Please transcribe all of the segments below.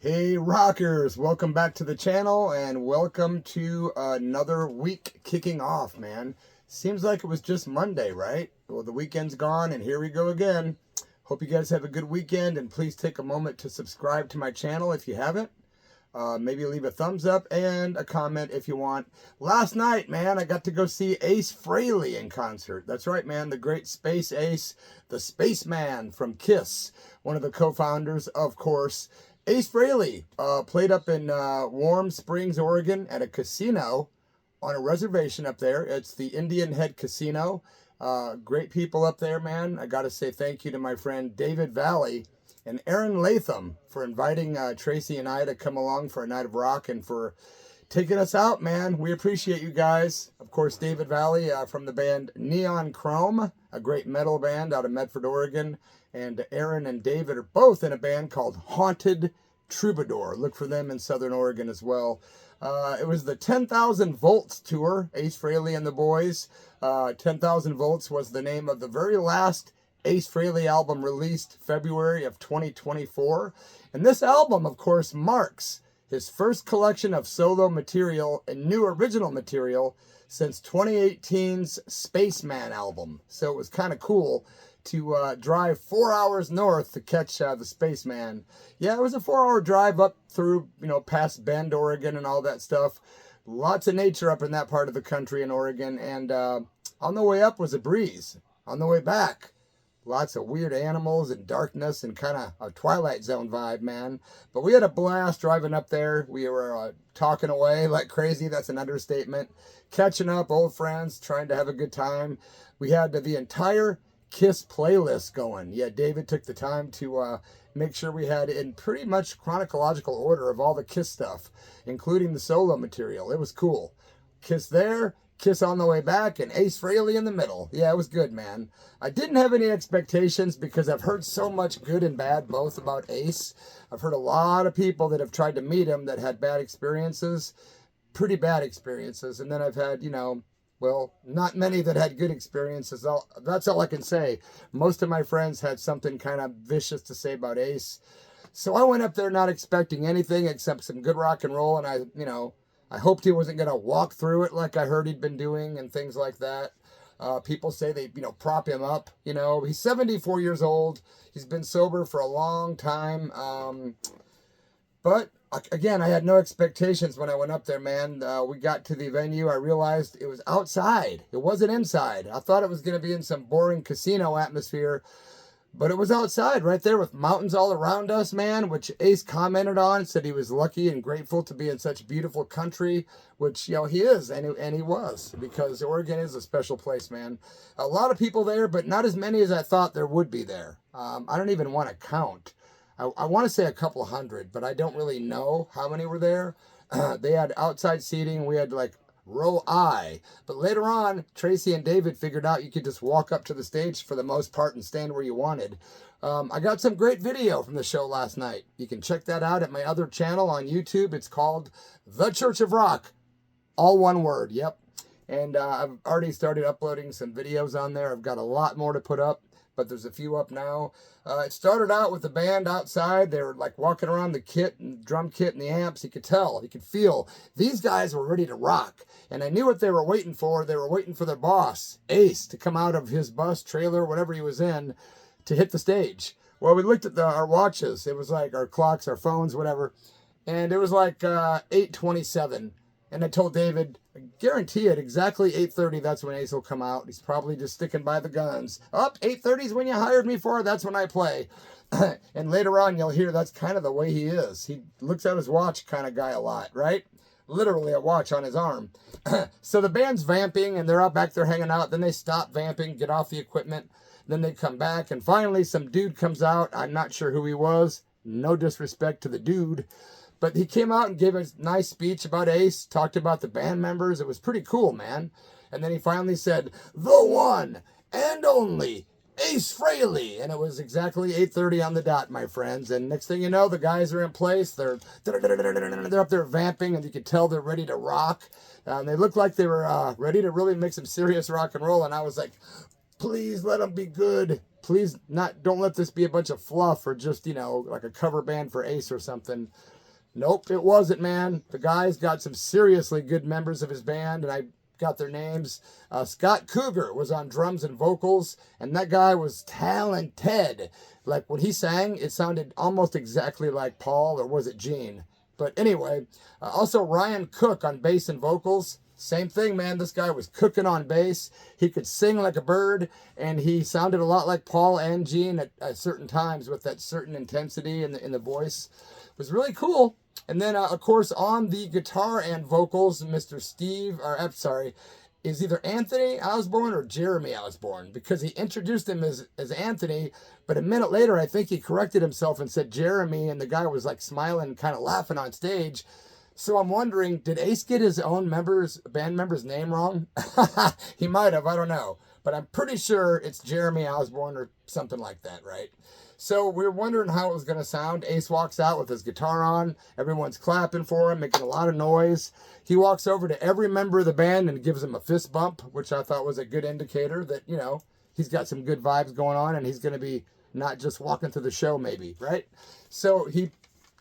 Hey rockers, welcome back to the channel and welcome to another week kicking off, man. Seems like it was just Monday, right? Well, the weekend's gone and here we go again. Hope you guys have a good weekend and please take a moment to subscribe to my channel if you haven't. Maybe leave a thumbs up and a comment if you want. Last night, man, I got to go see ACE Frehley in concert. That's right, man, the great space ace, the spaceman from KISS, one of the co-founders, of course. ACE Frehley played up in Warm Springs, Oregon at a casino on a reservation up there. It's the Indian Head Casino. Great people up there, man. I got to say thank you to my friend David Vallee and Erin Latham for inviting Tracy and I to come along for a night of rock and for taking us out, man. We appreciate you guys. Of course, David Vallee from the band Neon Chrome, a great metal band out of Medford, Oregon. And Aaron and David are both in a band called Haunted Troubadour. Look for them in Southern Oregon as well. It was the 10,000 Volts tour, ACE Frehley and the boys. 10,000 Volts was the name of the very last ACE Frehley album released February of 2024. And this album, of course, marks his first collection of solo material and new original material since 2018's Spaceman album. So it was kind of cool to drive 4 hours north to catch the Spaceman. Yeah, it was a 4-hour drive up through, past Bend, Oregon and all that stuff. Lots of nature up in that part of the country in Oregon. And on the way up was a breeze. On the way back, lots of weird animals and darkness and kind of a Twilight Zone vibe, man. But we had a blast driving up there. We were talking away like crazy. That's an understatement. Catching up, old friends, trying to have a good time. We had the entire KISS playlist going. Yeah, David took the time to make sure we had in pretty much chronological order of all the KISS stuff, including the solo material. It was cool. KISS there, KISS on the way back, and ACE Frehley in the middle. Yeah, it was good, man. I didn't have any expectations because I've heard so much good and bad both about ACE. I've heard a lot of people that have tried to meet him that had bad experiences, pretty bad experiences, and then I've had, well, not many that had good experiences. That's all I can say. Most of my friends had something kind of vicious to say about ACE. So I went up there not expecting anything except some good rock and roll. And I hoped he wasn't going to walk through it like I heard he'd been doing and things like that. People say they, prop him up. He's 74 years old. He's been sober for a long time. But again, I had no expectations when I went up there, man. We got to the venue. I realized it was outside. It wasn't inside. I thought it was going to be in some boring casino atmosphere, but it was outside right there with mountains all around us, man, which Ace commented on, said he was lucky and grateful to be in such beautiful country, which, he is, and he was, because Oregon is a special place, man. A lot of people there, but not as many as I thought there would be there. I don't even want to count. I want to say a couple hundred, but I don't really know how many were there. They had outside seating. We had row I. But later on, Tracy and David figured out you could just walk up to the stage for the most part and stand where you wanted. I got some great video from the show last night. You can check that out at my other channel on YouTube. It's called The Church of Rock. All one word, yep. And I've already started uploading some videos on there. I've got a lot more to put up, but there's a few up now. It started out with the band outside. They were walking around the kit and drum kit and the amps. You could tell, you could feel these guys were ready to rock. And I knew what they were waiting for. They were waiting for their boss, Ace, to come out of his bus, trailer, whatever he was in, to hit the stage. Well, we looked at our watches. It was our clocks, our phones, whatever. And it was 8:27. And I told David, I guarantee it, exactly 8:30, that's when Ace will come out. He's probably just sticking by the guns. 8:30 is when you hired me for, that's when I play. And later on, you'll hear that's kind of the way he is. He looks at his watch kind of guy a lot, right? Literally a watch on his arm. So the band's vamping, and they're out back there hanging out. Then they stop vamping, get off the equipment. Then they come back, and finally some dude comes out. I'm not sure who he was. No disrespect to the dude. But he came out and gave a nice speech about Ace, talked about the band members. It was pretty cool, man. And then he finally said, the one and only ACE Frehley. And it was exactly 8:30 on the dot, my friends. And next thing you know, the guys are in place. They're up there vamping, and you could tell they're ready to rock. They looked like they were ready to really make some serious rock and roll. And I was like, please let them be good. Please don't let this be a bunch of fluff or just, you know, like a cover band for Ace or something. Nope, it wasn't, man. The guy's got some seriously good members of his band, and I got their names. Scott Cougar was on drums and vocals, and that guy was talented. Like, when he sang, it sounded almost exactly like Paul, or was it Gene? But anyway, also Ryan Cook on bass and vocals. Same thing, man. This guy was cooking on bass. He could sing like a bird, and he sounded a lot like Paul and Gene at certain times with that certain intensity in the voice. It was really cool. And then, of course, on the guitar and vocals, Mr. Steve, or I'm sorry, is either Anthony Osborne or Jeremy Osborne, because he introduced him as Anthony, but a minute later, I think he corrected himself and said Jeremy, and the guy was like smiling, kind of laughing on stage. So I'm wondering, did Ace get his own band member's name wrong? He might have, I don't know. But I'm pretty sure it's Jeremy Osborne or something like that, right? So we were wondering how it was going to sound. Ace walks out with his guitar on. Everyone's clapping for him, making a lot of noise. He walks over to every member of the band and gives him a fist bump, which I thought was a good indicator that, you know, he's got some good vibes going on and he's going to be not just walking through the show maybe, right? So he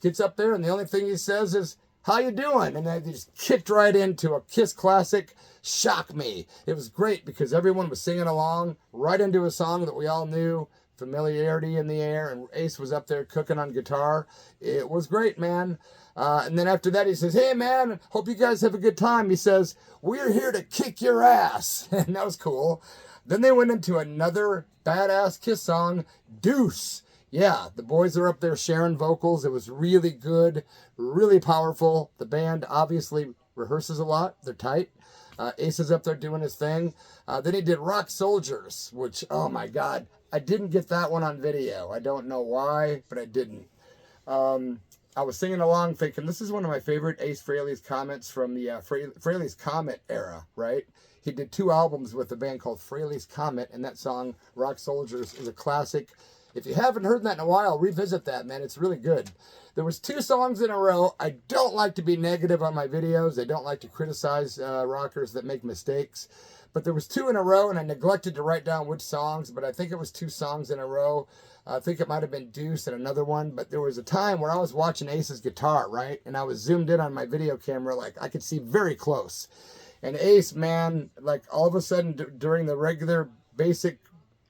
gets up there and the only thing he says is, "How you doing?" And then they just kicked right into a Kiss classic, "Shock Me." It was great because everyone was singing along right into a song that we all knew, familiarity in the air, and Ace was up there cooking on guitar. It was great, man. And then after that, he says, "Hey, man, hope you guys have a good time." He says, "We're here to kick your ass." And that was cool. Then they went into another badass Kiss song, "Deuce." Yeah, the boys are up there sharing vocals. It was really good, really powerful. The band obviously rehearses a lot. They're tight. Ace is up there doing his thing. Then he did "Rock Soldiers," which, oh my God, I didn't get that one on video. I don't know why, but I didn't. I was singing along thinking, this is one of my favorite Ace Frehley's comments from the Frehley's Comet era, right? He did 2 albums with a band called Frehley's Comet, and that song, "Rock Soldiers," is a classic. If you haven't heard that in a while, revisit that, man. It's really good. There was 2 songs in a row. I don't like to be negative on my videos. I don't like to criticize rockers that make mistakes. But there was 2 in a row, and I neglected to write down which songs, but I think it was 2 songs in a row. I think it might have been "Deuce" and another one, but there was a time where I was watching Ace's guitar, right? And I was zoomed in on my video camera, like I could see very close. And Ace, man, like all of a sudden during the regular basic,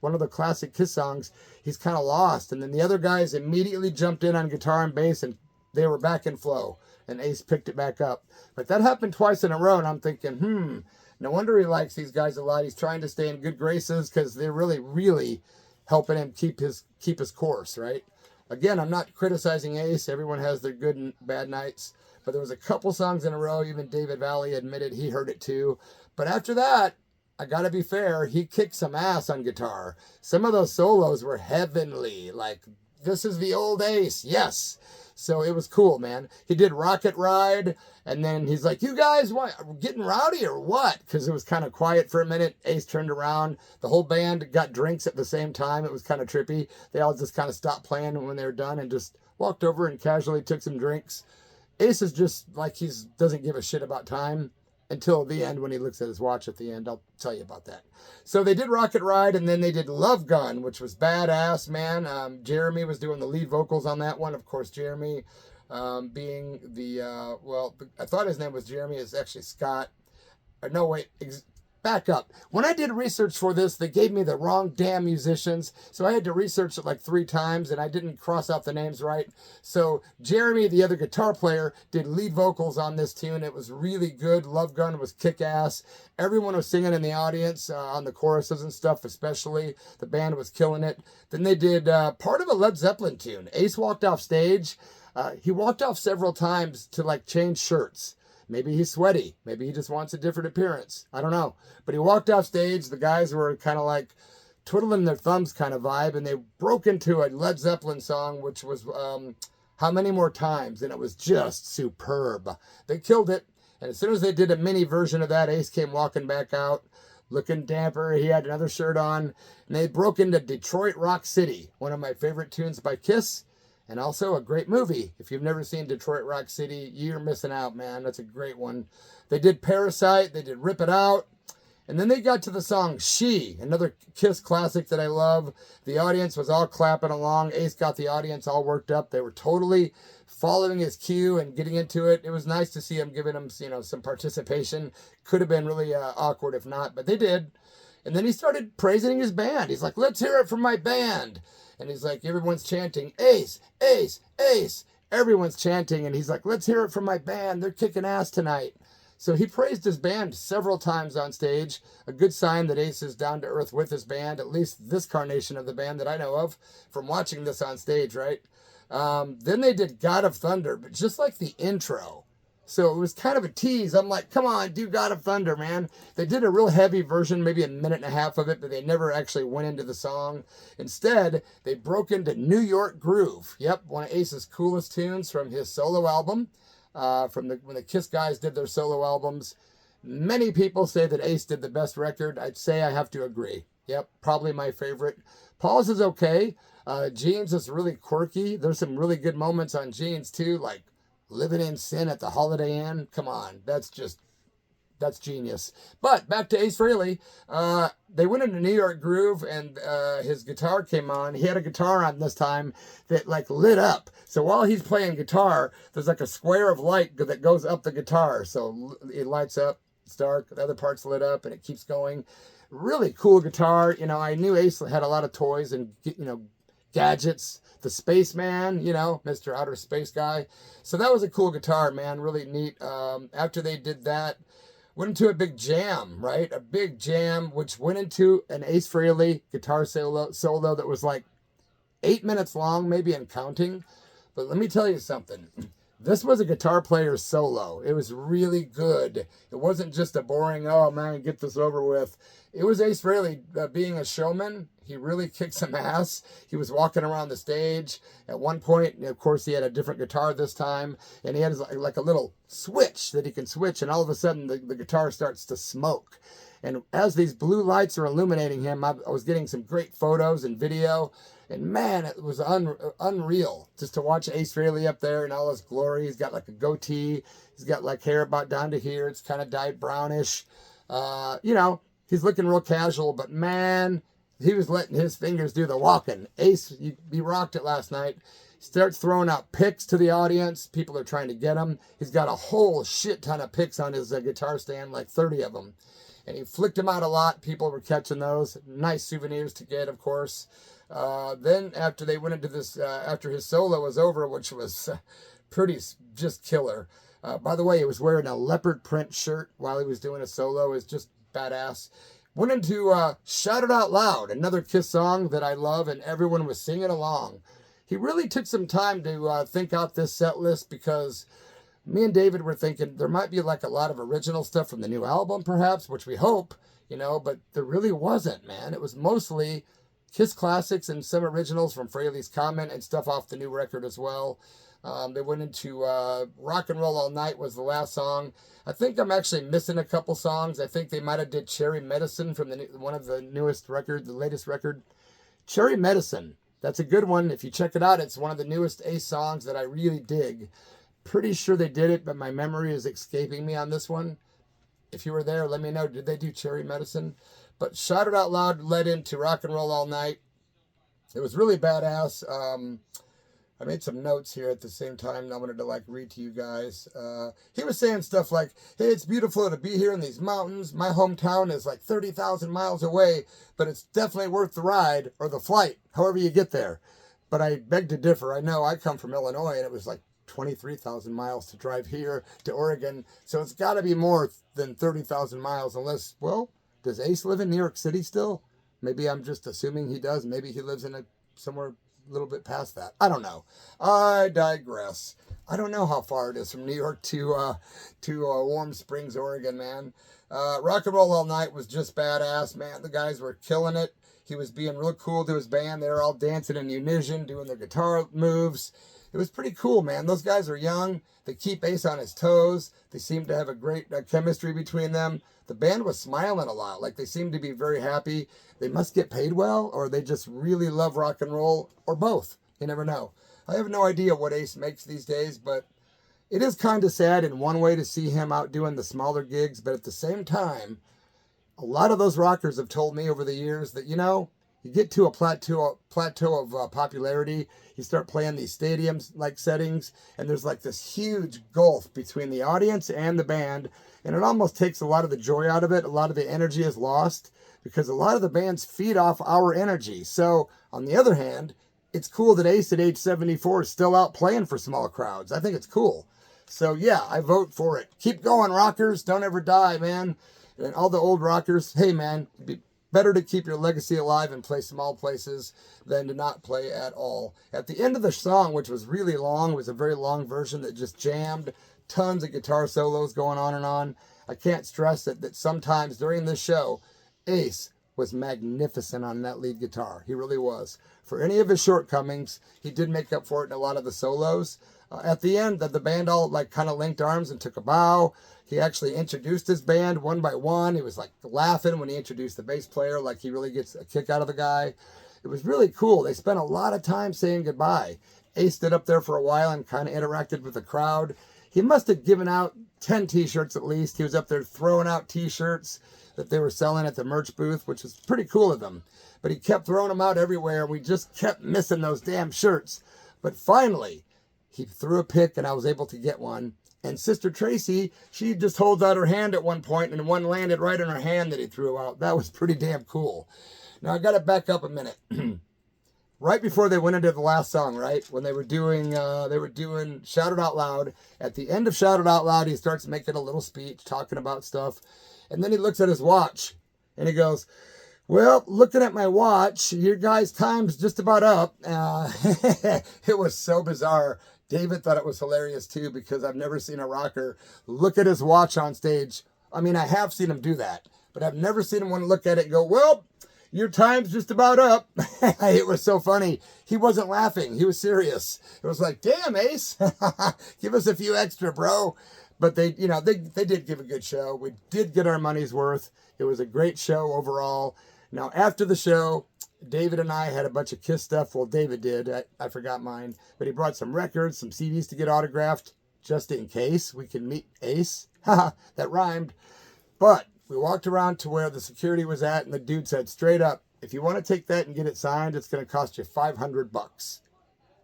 one of the classic Kiss songs, he's kind of lost. And then the other guys immediately jumped in on guitar and bass, and they were back in flow. And Ace picked it back up. But that happened twice in a row, and I'm thinking, no wonder he likes these guys a lot. He's trying to stay in good graces because they're really, really helping him keep his course, right? Again, I'm not criticizing Ace. Everyone has their good and bad nights. But there was a couple songs in a row. Even David Vallee admitted he heard it too. But after that, I gotta be fair, he kicked some ass on guitar. Some of those solos were heavenly. Like, this is the old Ace. Yes. So it was cool, man. He did "Rocket Ride," and then he's like, "You guys getting rowdy or what?" Because it was kind of quiet for a minute. Ace turned around. The whole band got drinks at the same time. It was kind of trippy. They all just kind of stopped playing when they were done and just walked over and casually took some drinks. Ace is just like he doesn't give a shit about time. Until the end, when he looks at his watch at the end. I'll tell you about that. So they did "Rocket Ride," and then they did "Love Gun," which was badass, man. Jeremy was doing the lead vocals on that one. Of course, Jeremy being the, I thought his name was Jeremy. It's actually Scott. No, wait. Back up. When I did research for this, they gave me the wrong damn musicians, so I had to research it like 3 times, and I didn't cross out the names right. So Jeremy, the other guitar player, did lead vocals on this tune. It was really good. "Love Gun" was kick-ass. Everyone was singing in the audience, on the choruses and stuff especially. The band was killing it. Then they did part of a Led Zeppelin tune. Ace walked off stage. He walked off several times to like change shirts. Maybe he's sweaty. Maybe he just wants a different appearance. I don't know. But he walked off stage. The guys were kind of like twiddling their thumbs kind of vibe. And they broke into a Led Zeppelin song, which was "How Many More Times?" And it was just superb. They killed it. And as soon as they did a mini version of that, Ace came walking back out, looking damper. He had another shirt on. And they broke into "Detroit Rock City," one of my favorite tunes by Kiss. And also a great movie. If you've never seen Detroit Rock City, you're missing out, man. That's a great one. They did "Parasite." They did "Rip It Out." And then they got to the song She, another Kiss classic that I love. The audience was all clapping along. Ace got the audience all worked up. They were totally following his cue and getting into it. It was nice to see him giving them, some participation. Could have been really awkward if not, but they did. And then he started praising his band. He's like, let's hear it from my band. And he's like, everyone's chanting, Ace, Ace, Ace. Everyone's chanting. And he's like, let's hear it from my band. They're kicking ass tonight. So he praised his band several times on stage. A good sign that Ace is down to earth with his band, at least this carnation of the band that I know of from watching this on stage, right? Then they did God of Thunder, but just like the intro. So it was kind of a tease. I'm like, come on, do God of Thunder, man. They did a real heavy version, maybe a minute and a half of it, but they never actually went into the song. Instead, they broke into New York Groove. Yep, one of Ace's coolest tunes from his solo album. When the Kiss guys did their solo albums. Many people say that Ace did the best record. I'd say I have to agree. Yep, probably my favorite. Paul's is okay. Jeans is really quirky. There's some really good moments on Jeans too, like Living in Sin at the Holiday Inn. Come on, that's genius. But back to Ace Frehley. They went into New York Groove and his guitar came on. He had a guitar on this time that like lit up. So while he's playing guitar, there's like a square of light that goes up the guitar. So it lights up, it's dark, the other part's lit up and it keeps going. Really cool guitar. I knew Ace had a lot of toys and, gadgets. The Spaceman, Mr. Outer Space guy. So that was a cool guitar, man. Really neat. After they did that, went into a big jam, right? A big jam, which went into an Ace Frehley guitar solo that was like 8 minutes long, maybe and counting. But let me tell you something. This was a guitar player's solo. It was really good. It wasn't just a boring, oh man, get this over with. It was Ace Frehley being a showman. He really kicked some ass. He was walking around the stage. At one point, of course, he had a different guitar this time. And he had like a little switch that he can switch. And all of a sudden, the guitar starts to smoke. And as these blue lights are illuminating him, I was getting some great photos and video. And man, it was unreal just to watch Ace Frehley up there in all his glory. He's got like a goatee. He's got like hair about down to here. It's kind of dyed brownish. He's looking real casual, but man, he was letting his fingers do the walking. Ace, he rocked it last night. He starts throwing out picks to the audience. People are trying to get him. He's got a whole shit ton of picks on his guitar stand, like 30 of them. And he flicked them out a lot. People were catching those. Nice souvenirs to get, of course. Then after they went into this, after his solo was over, which was pretty just killer. By the way, he was wearing a leopard print shirt while he was doing a solo. It was just badass. Went into Shout It Out Loud, another Kiss song that I love, and everyone was singing along. He really took some time to think out this set list because me and David were thinking there might be like a lot of original stuff from the new album, perhaps, which we hope, but there really wasn't, man. It was mostly Kiss classics and some originals from Frehley's Comment and stuff off the new record as well. They went into Rock and Roll All Night was the last song. I think I'm actually missing a couple songs. I think they might have did Cherry Medicine from one of the newest record, the latest record. Cherry Medicine. That's a good one. If you check it out, it's one of the newest Ace songs that I really dig. Pretty sure they did it, but my memory is escaping me on this one. If you were there, let me know. Did they do Cherry Medicine? But Shout It Out Loud led into Rock and Roll All Night. It was really badass. I made some notes here at the same time. I wanted to read to you guys. He was saying stuff like, hey, it's beautiful to be here in these mountains. My hometown is like 30,000 miles away, but it's definitely worth the ride or the flight, however you get there. But I beg to differ. I know I come from Illinois and it was like 23,000 miles to drive here to Oregon. So it's got to be more than 30,000 miles unless, well, does Ace live in New York City still? Maybe I'm just assuming he does. Maybe he lives in somewhere a little bit past that. I don't know. I digress. I don't know how far it is from New York to Warm Springs, Oregon, man. Rock and Roll All Night was just badass, man. The guys were killing it. He was being real cool to his band. They were all dancing in unison, doing their guitar moves. It was pretty cool, man. Those guys are young. They keep Ace on his toes. They seem to have a great chemistry between them. The band was smiling a lot. Like, they seemed to be very happy. They must get paid well, or they just really love rock and roll, or both. You never know. I have no idea what Ace makes these days, but it is kind of sad in one way to see him out doing the smaller gigs, but at the same time, A lot of those rockers have told me over the years that, you know, you get to a plateau of popularity, you start playing these stadiums-like settings, and there's like this huge gulf between the audience and the band, and it almost takes a lot of the joy out of it. A lot of the energy is lost because a lot of the bands feed off our energy. So, on the other hand, it's cool that Ace at age 74 is still out playing for small crowds. I think it's cool. So, yeah, I vote for it. Keep going, rockers. Don't ever die, man. And all the old rockers, hey, man, it'd be better to keep your legacy alive and play small places than to not play at all. At the end of the song, which was really long, was a very long version that just jammed, tons of guitar solos going on and on. I can't stress that sometimes during this show, Ace was magnificent on that lead guitar. He really was. For any of his shortcomings, he did make up for it in a lot of the solos. At the end, the band all like kind of linked arms and took a bow. He actually introduced his band one by one. He was like laughing when he introduced the bass player, like he really gets a kick out of the guy. It was really cool. They spent a lot of time saying goodbye. Ace stood up there for a while and kind of interacted with the crowd. He must have given out 10 t-shirts at least. He was up there throwing out t-shirts that they were selling at the merch booth, which was pretty cool of them. But he kept throwing them out everywhere. We just kept missing those damn shirts. But finally, he threw a pick and I was able to get one. And Sister Tracy, she just holds out her hand at one point and one landed right in her hand that he threw out. That was pretty damn cool. Now I got to back up a minute. Right before they went into the last song, right? When they were doing Shout It Out Loud. At the end of Shout It Out Loud, he starts making a little speech talking about stuff. And then he looks at his watch and he goes, well, looking at my watch, your guys' time's just about up. It was so bizarre. David thought it was hilarious too because I've never seen a rocker look at his watch on stage. I mean, I have seen him do that, but I've never seen him want to look at it and go, well, your time's just about up. It was so funny. He wasn't laughing. He was serious. It was like, damn, Ace, give us a few extra, bro. But they did give a good show. We did get our money's worth. It was a great show overall. Now, after the show, David and I had a bunch of Kiss stuff. Well, David did. I forgot mine. But he brought some records, some CDs to get autographed, just in case we could meet Ace. Haha, that rhymed. But we walked around to where the security was at, and the dude said straight up, if you want to take that and get it signed, it's going to cost you $500.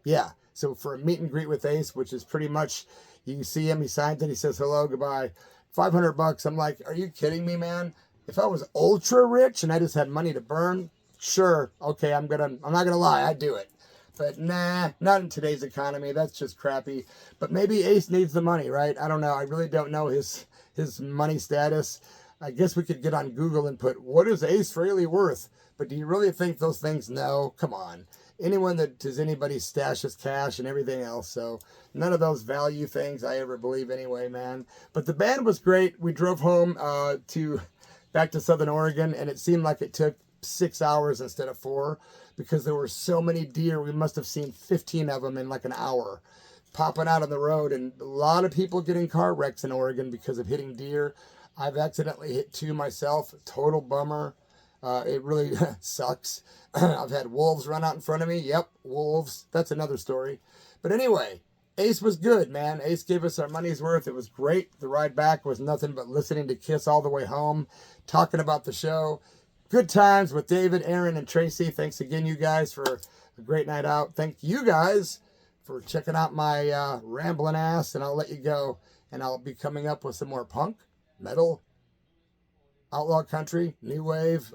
Yeah, so for a meet and greet with Ace, which is pretty much, you see him, he signs it, he says hello, goodbye, $500. I'm like, are you kidding me, man? If I was ultra rich and I just had money to burn, sure, okay, I'm not gonna lie, I'd do it. But nah, not in today's economy. That's just crappy. But maybe Ace needs the money, right? I don't know. I really don't know his money status. I guess we could get on Google and put, what is Ace Frehley worth? But do you really think those things? No, come on. Anyone that does anybody stashes cash and everything else. So none of those value things I ever believe anyway, man. But the band was great. We drove home back to Southern Oregon, and it seemed like it took 6 hours instead of 4 because there were so many deer. We must have seen 15 of them in like an hour popping out on the road, and a lot of people getting car wrecks in Oregon because of hitting deer. I've accidentally hit 2 myself. Total bummer. It really sucks. I've had wolves run out in front of me. Yep, wolves. That's another story. But anyway, Ace was good, man. Ace gave us our money's worth. It was great. The ride back was nothing but listening to Kiss all the way home, talking about the show. Good times with David, Aaron, and Tracy. Thanks again, you guys, for a great night out. Thank you guys for checking out my rambling ass, and I'll let you go. And I'll be coming up with some more punk, metal, outlaw country, new wave,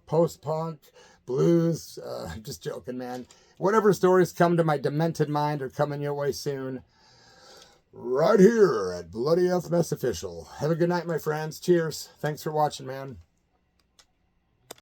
post-punk, blues. Just joking, man. Whatever stories come to my demented mind are coming your way soon. Right here at Bloody Elf Mess Official. Have a good night, my friends. Cheers. Thanks for watching, man.